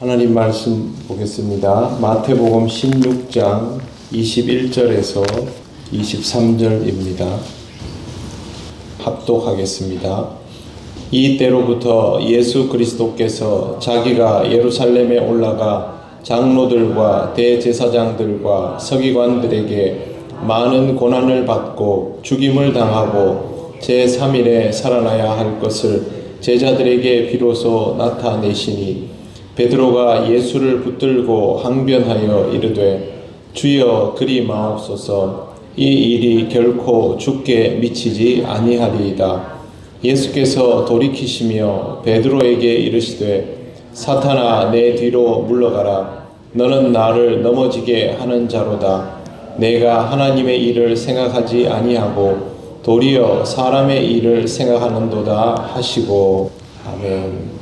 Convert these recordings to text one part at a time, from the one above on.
하나님 말씀 보겠습니다. 마태복음 16장 21절에서 23절입니다. 합독하겠습니다. 이때로부터 예수 그리스도께서 자기가 예루살렘에 올라가 장로들과 대제사장들과 서기관들에게 많은 고난을 받고 죽임을 당하고 제3일에 살아나야 할 것을 제자들에게 비로소 나타내시니 베드로가 예수를 붙들고 항변하여 이르되 주여 그리 마옵소서 이 일이 결코 죽게 미치지 아니하리이다. 예수께서 돌이키시며 베드로에게 이르시되 사탄아 내 뒤로 물러가라. 너는 나를 넘어지게 하는 자로다. 내가 하나님의 일을 생각하지 아니하고 도리어 사람의 일을 생각하는도다 하시고. 아멘.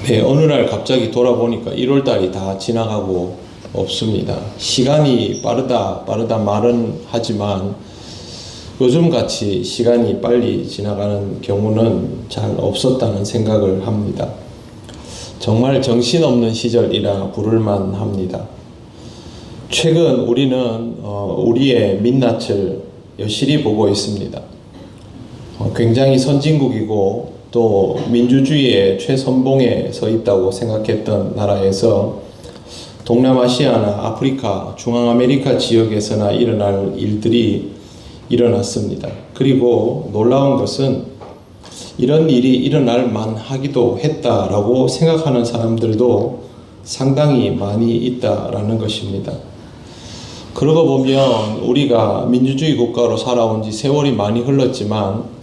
네, 어느 날 갑자기 돌아보니까 1월달이 다 지나가고 없습니다. 시간이 빠르다 말은 하지만 요즘같이 시간이 빨리 지나가는 경우는 잘 없었다는 생각을 합니다. 정말 정신없는 시절이라 부를만 합니다. 최근 우리는 우리의 민낯을 여실히 보고 있습니다. 굉장히 선진국이고 또 민주주의의 최선봉에 서 있다고 생각했던 나라에서 동남아시아나 아프리카, 중앙아메리카 지역에서나 일어날 일들이 일어났습니다. 그리고 놀라운 것은 이런 일이 일어날 만하기도 했다라고 생각하는 사람들도 상당히 많이 있다라는 것입니다. 그러고 보면 우리가 민주주의 국가로 살아온 지 세월이 많이 흘렀지만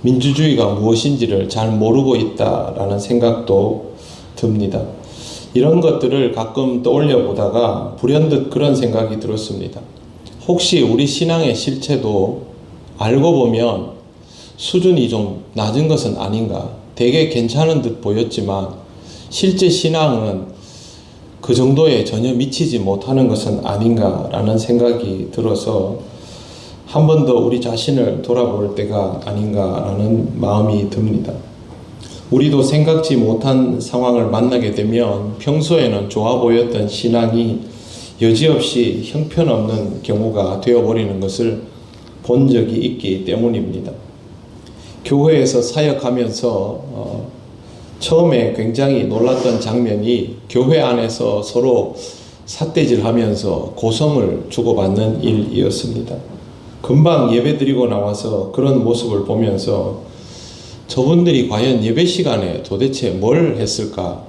민주주의가 무엇인지를 잘 모르고 있다라는 생각도 듭니다. 이런 것들을 가끔 떠올려 보다가 불현듯 그런 생각이 들었습니다. 혹시 우리 신앙의 실체도 알고 보면 수준이 좀 낮은 것은 아닌가? 되게 괜찮은 듯 보였지만 실제 신앙은 그 정도에 전혀 미치지 못하는 것은 아닌가라는 생각이 들어서 한 번 더 우리 자신을 돌아볼 때가 아닌가라는 마음이 듭니다. 우리도 생각지 못한 상황을 만나게 되면 평소에는 좋아 보였던 신앙이 여지없이 형편없는 경우가 되어버리는 것을 본 적이 있기 때문입니다. 교회에서 사역하면서 처음에 굉장히 놀랐던 장면이 교회 안에서 서로 삿대질하면서 고성을 주고받는 일이었습니다. 금방 예배 드리고 나와서 그런 모습을 보면서 저분들이 과연 예배 시간에 도대체 뭘 했을까?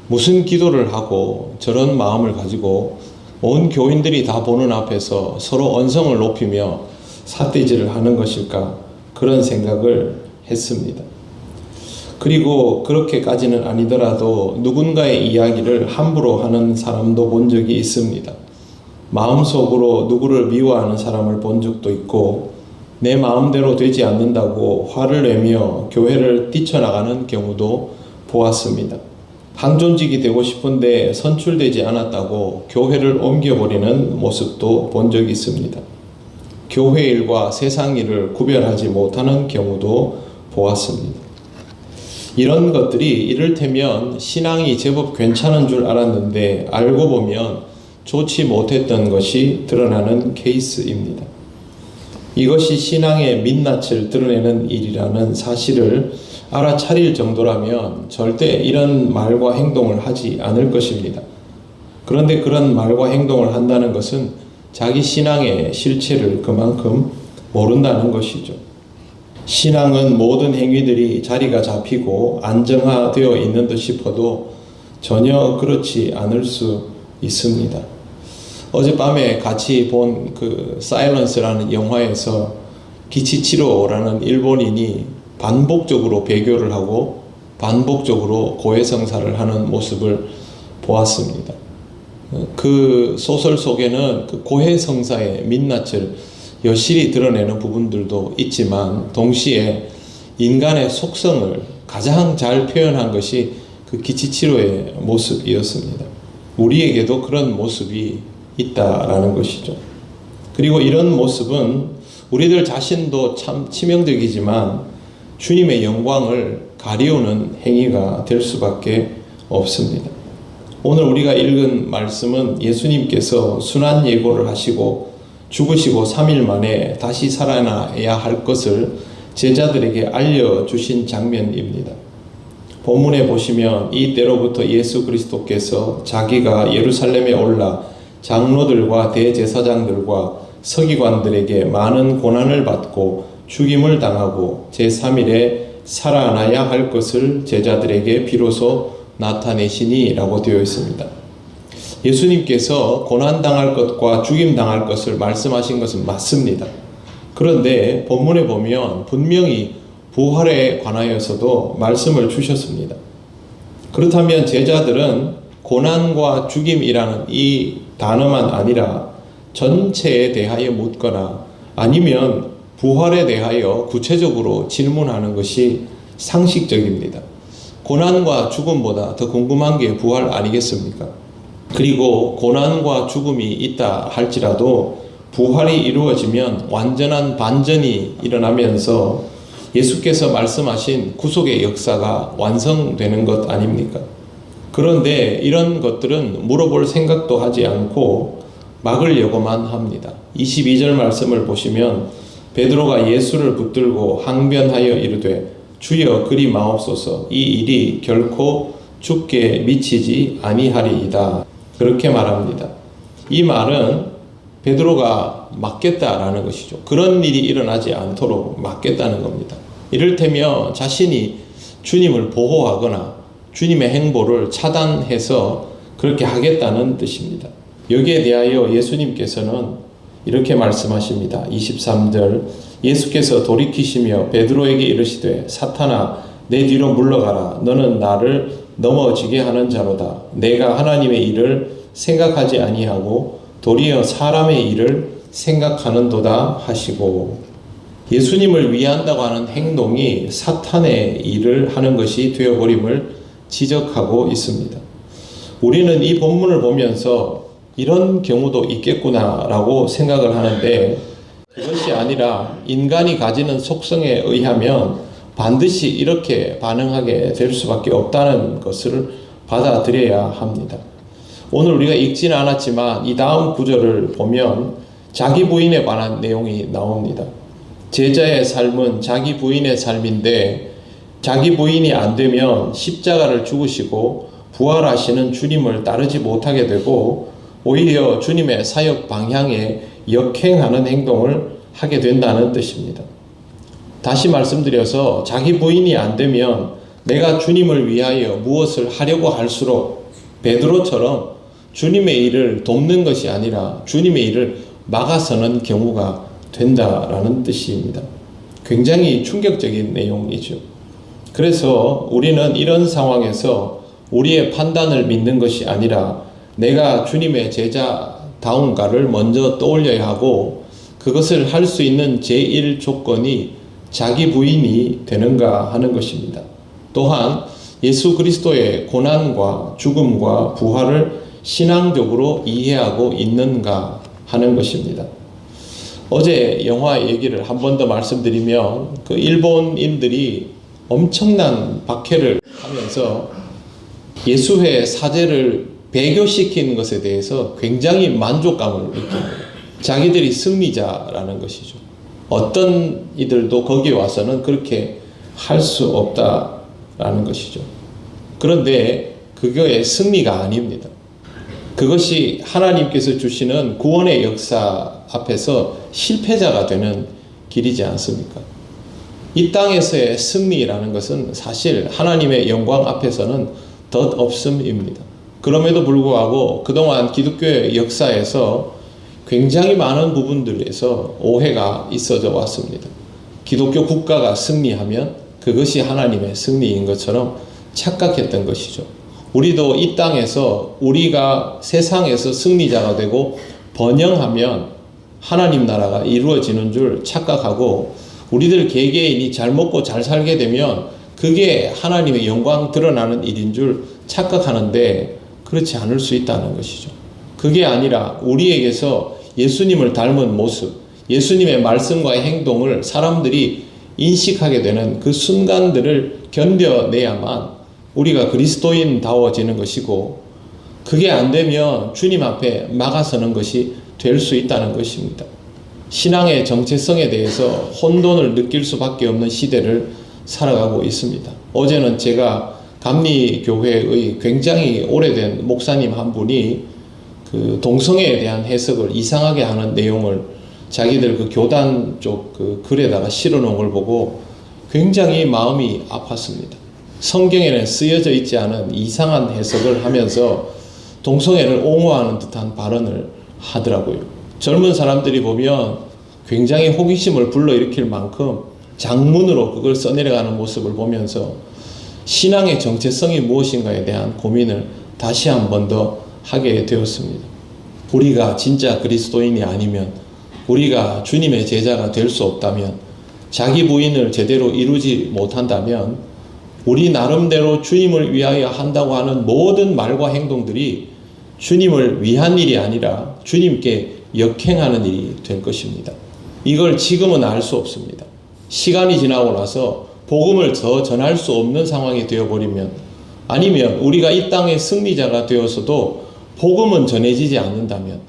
무슨 기도를 하고 저런 마음을 가지고 온 교인들이 다 보는 앞에서 서로 언성을 높이며 삿대질을 하는 것일까? 그런 생각을 했습니다. 그리고 그렇게까지는 아니더라도 누군가의 이야기를 함부로 하는 사람도 본 적이 있습니다. 마음속으로 누구를 미워하는 사람을 본 적도 있고 내 마음대로 되지 않는다고 화를 내며 교회를 뛰쳐나가는 경우도 보았습니다. 항존직이 되고 싶은데 선출되지 않았다고 교회를 옮겨버리는 모습도 본 적이 있습니다. 교회 일과 세상 일을 구별하지 못하는 경우도 보았습니다. 이런 것들이 이를테면 신앙이 제법 괜찮은 줄 알았는데 알고 보면 좋지 못했던 것이 드러나는 케이스입니다. 이것이 신앙의 민낯을 드러내는 일이라는 사실을 알아차릴 정도라면 절대 이런 말과 행동을 하지 않을 것입니다. 그런데 그런 말과 행동을 한다는 것은 자기 신앙의 실체를 그만큼 모른다는 것이죠. 신앙은 모든 행위들이 자리가 잡히고 안정화되어 있는 듯 싶어도 전혀 그렇지 않을 수 있습니다. 어젯밤에 같이 본 그 사일런스라는 영화에서 기치치로라는 일본인이 반복적으로 배교를 하고 반복적으로 고해성사를 하는 모습을 보았습니다. 그 소설 속에는 그 고해성사의 민낯을 여실히 드러내는 부분들도 있지만 동시에 인간의 속성을 가장 잘 표현한 것이 그 기치치로의 모습이었습니다. 우리에게도 그런 모습이 있다라는 것이죠. 그리고 이런 모습은 우리들 자신도 참 치명적이지만 주님의 영광을 가리우는 행위가 될 수밖에 없습니다. 오늘 우리가 읽은 말씀은 예수님께서 순환 예고를 하시고 죽으시고 3일 만에 다시 살아나야 할 것을 제자들에게 알려주신 장면입니다. 본문에 보시면 이때로부터 예수 그리스도께서 자기가 예루살렘에 올라 장로들과 대제사장들과 서기관들에게 많은 고난을 받고 죽임을 당하고 제3일에 살아나야 할 것을 제자들에게 비로소 나타내시니 라고 되어 있습니다. 예수님께서 고난당할 것과 죽임당할 것을 말씀하신 것은 맞습니다. 그런데 본문에 보면 분명히 부활에 관하여서도 말씀을 주셨습니다. 그렇다면 제자들은 고난과 죽임이라는 이 단어만 아니라 전체에 대하여 묻거나 아니면 부활에 대하여 구체적으로 질문하는 것이 상식적입니다. 고난과 죽음보다 더 궁금한 게 부활 아니겠습니까? 그리고 고난과 죽음이 있다 할지라도 부활이 이루어지면 완전한 반전이 일어나면서 예수께서 말씀하신 구속의 역사가 완성되는 것 아닙니까? 그런데 이런 것들은 물어볼 생각도 하지 않고 막으려고만 합니다. 22절 말씀을 보시면 베드로가 예수를 붙들고 항변하여 이르되 주여 그리 마옵소서 이 일이 결코 죽게 미치지 아니하리이다. 그렇게 말합니다. 이 말은 베드로가 막겠다라는 것이죠. 그런 일이 일어나지 않도록 막겠다는 겁니다. 이를테면 자신이 주님을 보호하거나 주님의 행보를 차단해서 그렇게 하겠다는 뜻입니다. 여기에 대하여 예수님께서는 이렇게 말씀하십니다. 23절 예수께서 돌이키시며 베드로에게 이르시되 사탄아 내 뒤로 물러가라. 너는 나를 넘어지게 하는 자로다. 내가 하나님의 일을 생각하지 아니하고 도리어 사람의 일을 생각하는도다 하시고, 예수님을 위한다고 하는 행동이 사탄의 일을 하는 것이 되어버림을 지적하고 있습니다. 우리는 이 본문을 보면서 이런 경우도 있겠구나라고 생각을 하는데, 그것이 아니라 인간이 가지는 속성에 의하면 반드시 이렇게 반응하게 될 수밖에 없다는 것을 받아들여야 합니다. 오늘 우리가 읽지는 않았지만 이 다음 구절을 보면 자기 부인에 관한 내용이 나옵니다. 제자의 삶은 자기 부인의 삶인데 자기 부인이 안 되면 십자가를 죽으시고 부활하시는 주님을 따르지 못하게 되고 오히려 주님의 사역 방향에 역행하는 행동을 하게 된다는 뜻입니다. 다시 말씀드려서 자기 부인이 안 되면 내가 주님을 위하여 무엇을 하려고 할수록 베드로처럼 주님의 일을 돕는 것이 아니라 주님의 일을 막아서는 경우가 된다라는 뜻입니다. 굉장히 충격적인 내용이죠. 그래서 우리는 이런 상황에서 우리의 판단을 믿는 것이 아니라 내가 주님의 제자다운가를 먼저 떠올려야 하고, 그것을 할 수 있는 제1 조건이 자기 부인이 되는가 하는 것입니다. 또한 예수 그리스도의 고난과 죽음과 부활을 신앙적으로 이해하고 있는가 하는 것입니다. 어제 영화 얘기를 한 번 더 말씀드리면 그 일본인들이 엄청난 박해를 하면서 예수의 사제를 배교시킨 것에 대해서 굉장히 만족감을 느낍니다. 자기들이 승리자라는 것이죠. 어떤 이들도 거기에 와서는 그렇게 할 수 없다라는 것이죠. 그런데 그거의 승리가 아닙니다. 그것이 하나님께서 주시는 구원의 역사 앞에서 실패자가 되는 길이지 않습니까? 이 땅에서의 승리라는 것은 사실 하나님의 영광 앞에서는 덧없음입니다. 그럼에도 불구하고 그동안 기독교의 역사에서 굉장히 많은 부분들에서 오해가 있어져 왔습니다. 기독교 국가가 승리하면 그것이 하나님의 승리인 것처럼 착각했던 것이죠. 우리도 이 땅에서 우리가 세상에서 승리자가 되고 번영하면 하나님 나라가 이루어지는 줄 착각하고, 우리들 개개인이 잘 먹고 잘 살게 되면 그게 하나님의 영광 드러나는 일인 줄 착각하는데 그렇지 않을 수 있다는 것이죠. 그게 아니라 우리에게서 예수님을 닮은 모습, 예수님의 말씀과의 행동을 사람들이 인식하게 되는 그 순간들을 견뎌내야만 우리가 그리스도인다워지는 것이고, 그게 안 되면 주님 앞에 막아서는 것이 될 수 있다는 것입니다. 신앙의 정체성에 대해서 혼돈을 느낄 수밖에 없는 시대를 살아가고 있습니다. 어제는 제가 감리교회의 굉장히 오래된 목사님 한 분이 그 동성애에 대한 해석을 이상하게 하는 내용을 자기들 그 교단 쪽 그 글에다가 실어 놓은 걸 보고 굉장히 마음이 아팠습니다. 성경에는 쓰여져 있지 않은 이상한 해석을 하면서 동성애를 옹호하는 듯한 발언을 하더라고요. 젊은 사람들이 보면 굉장히 호기심을 불러일으킬 만큼 장문으로 그걸 써내려가는 모습을 보면서 신앙의 정체성이 무엇인가에 대한 고민을 다시 한 번 더 하게 되었습니다. 우리가 진짜 그리스도인이 아니면, 우리가 주님의 제자가 될 수 없다면, 자기 부인을 제대로 이루지 못한다면 우리 나름대로 주님을 위하여 한다고 하는 모든 말과 행동들이 주님을 위한 일이 아니라 주님께 역행하는 일이 될 것입니다. 이걸 지금은 알 수 없습니다. 시간이 지나고 나서 복음을 더 전할 수 없는 상황이 되어버리면, 아니면 우리가 이 땅의 승리자가 되어서도 복음은 전해지지 않는다면,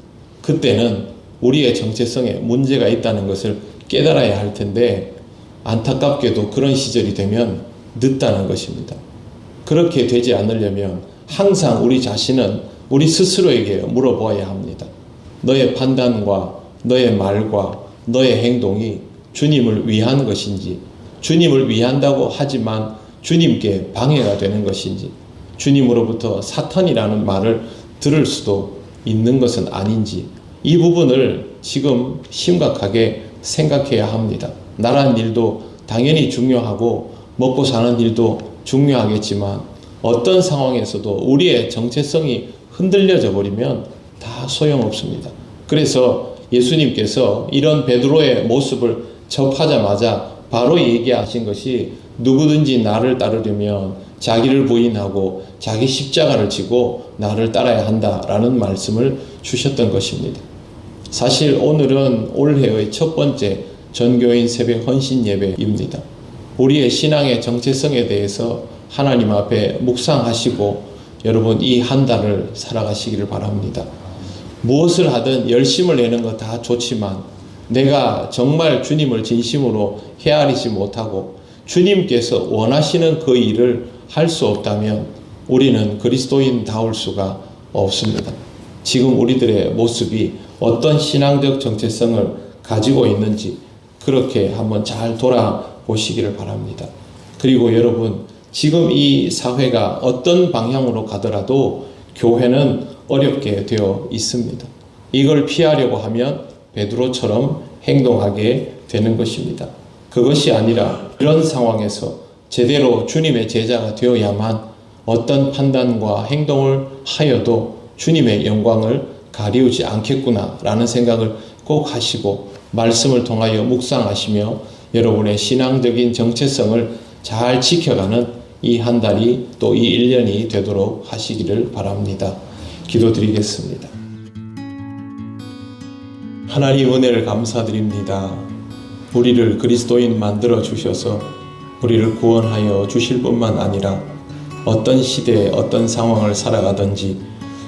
그때는 우리의 정체성에 문제가 있다는 것을 깨달아야 할 텐데, 안타깝게도 그런 시절이 되면 늦다는 것입니다. 그렇게 되지 않으려면 항상 우리 자신은 우리 스스로에게 물어보아야 합니다. 너의 판단과 너의 말과 너의 행동이 주님을 위한 것인지, 주님을 위한다고 하지만 주님께 방해가 되는 것인지, 주님으로부터 사탄이라는 말을 들을 수도 있는 것은 아닌지, 이 부분을 지금 심각하게 생각해야 합니다. 나란 일도 당연히 중요하고 먹고 사는 일도 중요하겠지만 어떤 상황에서도 우리의 정체성이 흔들려져 버리면 다 소용없습니다. 그래서 예수님께서 이런 베드로의 모습을 접하자마자 바로 얘기하신 것이, 누구든지 나를 따르려면 자기를 부인하고 자기 십자가를 지고 나를 따라야 한다라는 말씀을 주셨던 것입니다. 사실 오늘은 올해의 첫 번째 전교인 새벽 헌신 예배입니다. 우리의 신앙의 정체성에 대해서 하나님 앞에 묵상하시고 여러분 이 한 달을 살아가시기를 바랍니다. 무엇을 하든 열심을 내는 거 다 좋지만 내가 정말 주님을 진심으로 헤아리지 못하고 주님께서 원하시는 그 일을 할 수 없다면 우리는 그리스도인다울 수가 없습니다. 지금 우리들의 모습이 어떤 신앙적 정체성을 가지고 있는지 그렇게 한번 잘 돌아보시기를 바랍니다. 그리고 여러분, 지금 이 사회가 어떤 방향으로 가더라도 교회는 어렵게 되어 있습니다. 이걸 피하려고 하면 베드로처럼 행동하게 되는 것입니다. 그것이 아니라 이런 상황에서 제대로 주님의 제자가 되어야만 어떤 판단과 행동을 하여도 주님의 영광을 가리우지 않겠구나 라는 생각을 꼭 하시고 말씀을 통하여 묵상하시며 여러분의 신앙적인 정체성을 잘 지켜가는 이 한 달이 또 이 1년이 되도록 하시기를 바랍니다. 기도드리겠습니다. 하나님 은혜를 감사드립니다. 우리를 그리스도인 만들어 주셔서 우리를 구원하여 주실 뿐만 아니라 어떤 시대에 어떤 상황을 살아가든지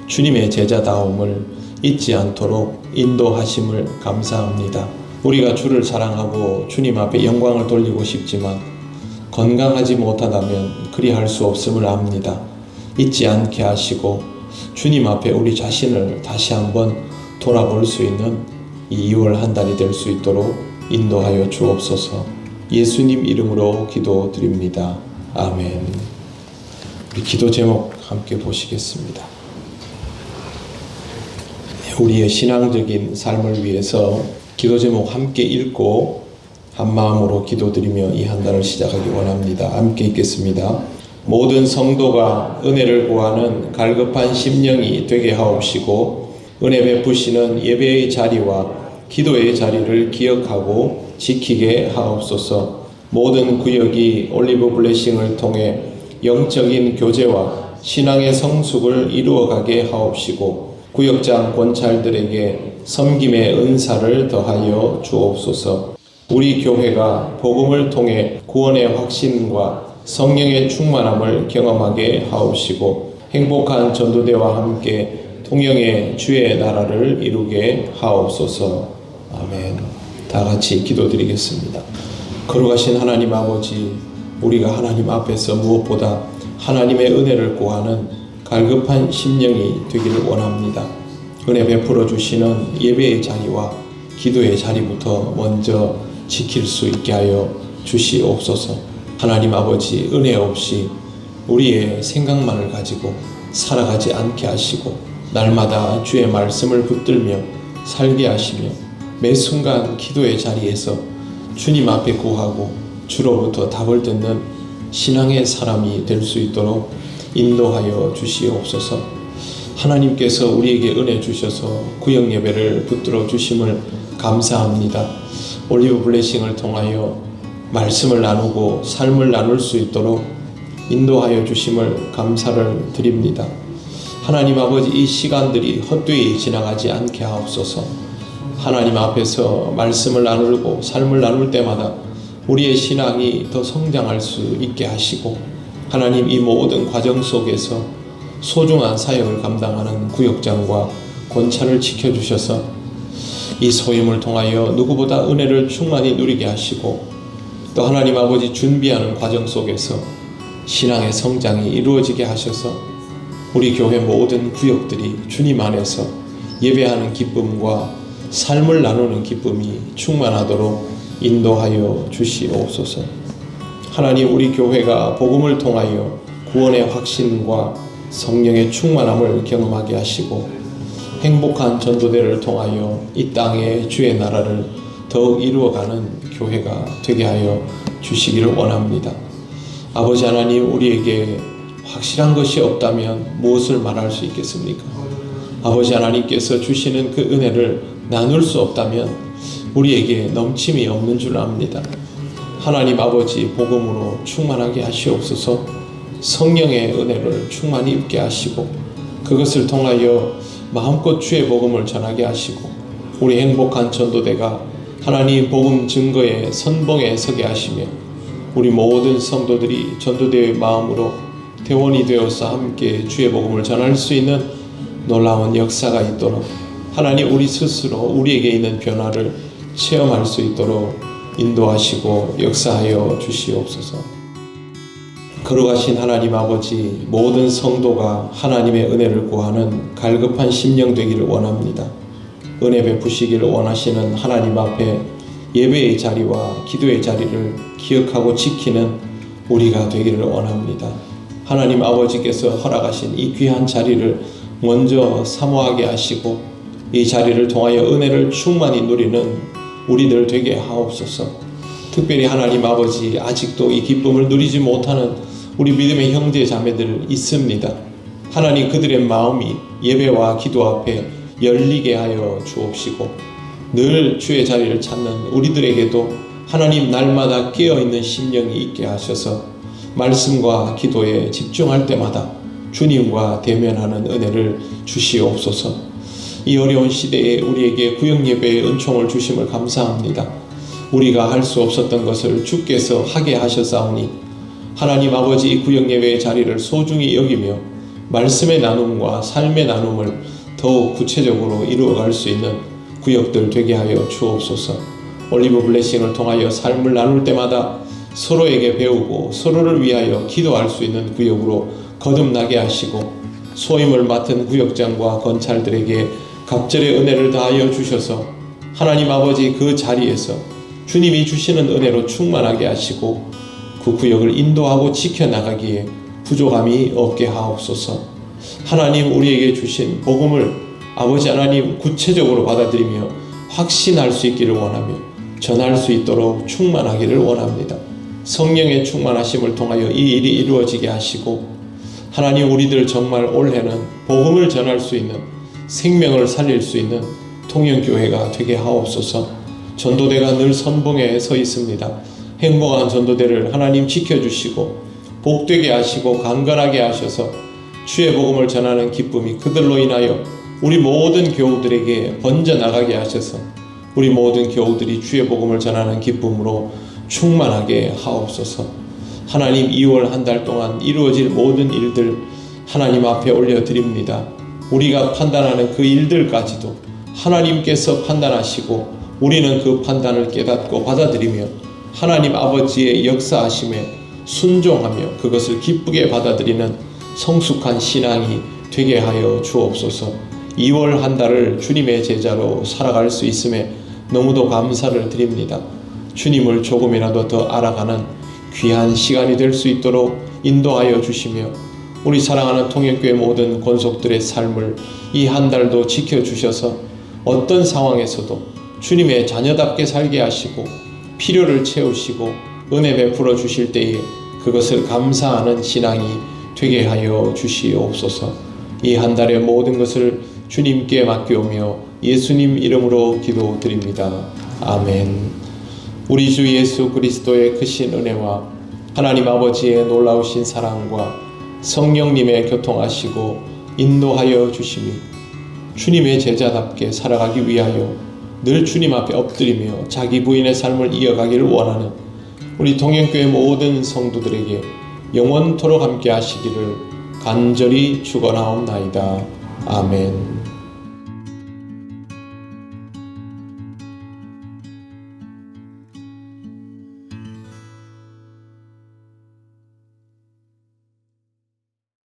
주님의 제자다움을 잊지 않도록 인도하심을 감사합니다. 우리가 주를 사랑하고 주님 앞에 영광을 돌리고 싶지만 건강하지 못하다면 그리할 수 없음을 압니다. 잊지 않게 하시고 주님 앞에 우리 자신을 다시 한번 돌아볼 수 있는 이 2월 한 달이 될 수 있도록 인도하여 주옵소서. 예수님 이름으로 기도드립니다. 아멘. 우리 기도 제목 함께 보시겠습니다. 우리의 신앙적인 삶을 위해서 기도 제목 함께 읽고 한 마음으로 기도드리며 이 한 달을 시작하기 원합니다. 함께 읽겠습니다. 모든 성도가 은혜를 구하는 갈급한 심령이 되게 하옵시고 은혜 베푸시는 예배의 자리와 기도의 자리를 기억하고 지키게 하옵소서. 모든 구역이 올리브 블레싱을 통해 영적인 교제와 신앙의 성숙을 이루어가게 하옵시고 구역장 권찰들에게 섬김의 은사를 더하여 주옵소서. 우리 교회가 복음을 통해 구원의 확신과 성령의 충만함을 경험하게 하옵시고 행복한 전도대와 함께 통영의 주의 나라를 이루게 하옵소서. 아멘. 다 같이 기도드리겠습니다. 거룩하신 하나님 아버지, 우리가 하나님 앞에서 무엇보다 하나님의 은혜를 구하는 갈급한 심령이 되기를 원합니다. 은혜 베풀어 주시는 예배의 자리와 기도의 자리부터 먼저 지킬 수 있게 하여 주시옵소서. 하나님 아버지, 은혜 없이 우리의 생각만을 가지고 살아가지 않게 하시고 날마다 주의 말씀을 붙들며 살게 하시며 매 순간 기도의 자리에서 주님 앞에 구하고 주로부터 답을 듣는 신앙의 사람이 될 수 있도록 인도하여 주시옵소서. 하나님께서 우리에게 은혜 주셔서 구역 예배를 붙들어 주심을 감사합니다. 올리브 블레싱을 통하여 말씀을 나누고 삶을 나눌 수 있도록 인도하여 주심을 감사를 드립니다. 하나님 아버지, 이 시간들이 헛되이 지나가지 않게 하옵소서. 하나님 앞에서 말씀을 나누고 삶을 나눌 때마다 우리의 신앙이 더 성장할 수 있게 하시고 하나님, 이 모든 과정 속에서 소중한 사역을 감당하는 구역장과 권차를 지켜주셔서 이 소임을 통하여 누구보다 은혜를 충만히 누리게 하시고 또 하나님 아버지 준비하는 과정 속에서 신앙의 성장이 이루어지게 하셔서 우리 교회 모든 구역들이 주님 안에서 예배하는 기쁨과 삶을 나누는 기쁨이 충만하도록 인도하여 주시옵소서. 하나님, 우리 교회가 복음을 통하여 구원의 확신과 성령의 충만함을 경험하게 하시고 행복한 전도대를 통하여 이 땅에 주의 나라를 더욱 이루어가는 교회가 되게 하여 주시기를 원합니다. 아버지 하나님, 우리에게 확실한 것이 없다면 무엇을 말할 수 있겠습니까? 아버지 하나님께서 주시는 그 은혜를 나눌 수 없다면 우리에게 넘침이 없는 줄 압니다. 하나님 아버지, 복음으로 충만하게 하시옵소서. 성령의 은혜를 충만히 입게 하시고 그것을 통하여 마음껏 주의 복음을 전하게 하시고 우리 행복한 전도대가 하나님 복음 증거의 선봉에 서게 하시며 우리 모든 성도들이 전도대의 마음으로 대원이 되어서 함께 주의 복음을 전할 수 있는 놀라운 역사가 있도록 하나님, 우리 스스로 우리에게 있는 변화를 체험할 수 있도록 인도하시고 역사하여 주시옵소서. 거룩하신 하나님 아버지, 모든 성도가 하나님의 은혜를 구하는 갈급한 심령 되기를 원합니다. 은혜 베푸시기를 원하시는 하나님 앞에 예배의 자리와 기도의 자리를 기억하고 지키는 우리가 되기를 원합니다. 하나님 아버지께서 허락하신 이 귀한 자리를 먼저 사모하게 하시고 이 자리를 통하여 은혜를 충만히 누리는 우리들 되게 하옵소서. 특별히 하나님 아버지, 아직도 이 기쁨을 누리지 못하는 우리 믿음의 형제 자매들 있습니다. 하나님, 그들의 마음이 예배와 기도 앞에 열리게 하여 주옵시고 늘 주의 자리를 찾는 우리들에게도 하나님 날마다 깨어있는 심령이 있게 하셔서 말씀과 기도에 집중할 때마다 주님과 대면하는 은혜를 주시옵소서. 이 어려운 시대에 우리에게 구역 예배의 은총을 주심을 감사합니다. 우리가 할 수 없었던 것을 주께서 하게 하셨사오니 하나님 아버지, 이 구역 예배의 자리를 소중히 여기며 말씀의 나눔과 삶의 나눔을 더욱 구체적으로 이루어갈 수 있는 구역들 되게 하여 주옵소서. 올리브 블레싱을 통하여 삶을 나눌 때마다 서로에게 배우고 서로를 위하여 기도할 수 있는 구역으로 거듭나게 하시고 소임을 맡은 구역장과 건찰들에게 갑절의 은혜를 다하여 주셔서 하나님 아버지, 그 자리에서 주님이 주시는 은혜로 충만하게 하시고 그 구역을 인도하고 지켜나가기에 부족함이 없게 하옵소서. 하나님, 우리에게 주신 복음을 아버지 하나님 구체적으로 받아들이며 확신할 수 있기를 원하며 전할 수 있도록 충만하기를 원합니다. 성령의 충만하심을 통하여 이 일이 이루어지게 하시고 하나님, 우리들 정말 올해는 복음을 전할 수 있는, 생명을 살릴 수 있는 통영교회가 되게 하옵소서. 전도대가 늘 선봉에 서 있습니다. 행복한 전도대를 하나님 지켜주시고 복되게 하시고 강건하게 하셔서 주의 복음을 전하는 기쁨이 그들로 인하여 우리 모든 교우들에게 번져나가게 하셔서 우리 모든 교우들이 주의 복음을 전하는 기쁨으로 충만하게 하옵소서. 하나님 2월 한 달 동안 이루어질 모든 일들 하나님 앞에 올려드립니다. 우리가 판단하는 그 일들까지도 하나님께서 판단하시고 우리는 그 판단을 깨닫고 받아들이며 하나님 아버지의 역사하심에 순종하며 그것을 기쁘게 받아들이는 성숙한 신앙이 되게 하여 주옵소서. 2월 한 달을 주님의 제자로 살아갈 수 있음에 너무도 감사를 드립니다. 주님을 조금이라도 더 알아가는 귀한 시간이 될 수 있도록 인도하여 주시며 우리 사랑하는 통역교회 모든 권속들의 삶을 이 한 달도 지켜주셔서 어떤 상황에서도 주님의 자녀답게 살게 하시고 필요를 채우시고 은혜 베풀어 주실 때에 그것을 감사하는 신앙이 되게 하여 주시옵소서. 이 한 달의 모든 것을 주님께 맡겨오며 예수님 이름으로 기도드립니다. 아멘. 우리 주 예수 그리스도의 크신 은혜와 하나님 아버지의 놀라우신 사랑과 성령님의 교통하시고 인도하여 주심이 주님의 제자답게 살아가기 위하여 늘 주님 앞에 엎드리며 자기 부인의 삶을 이어가기를 원하는 우리 동행교회 모든 성도들에게 영원토록 함께 하시기를 간절히 축원하옵나이다. 아멘.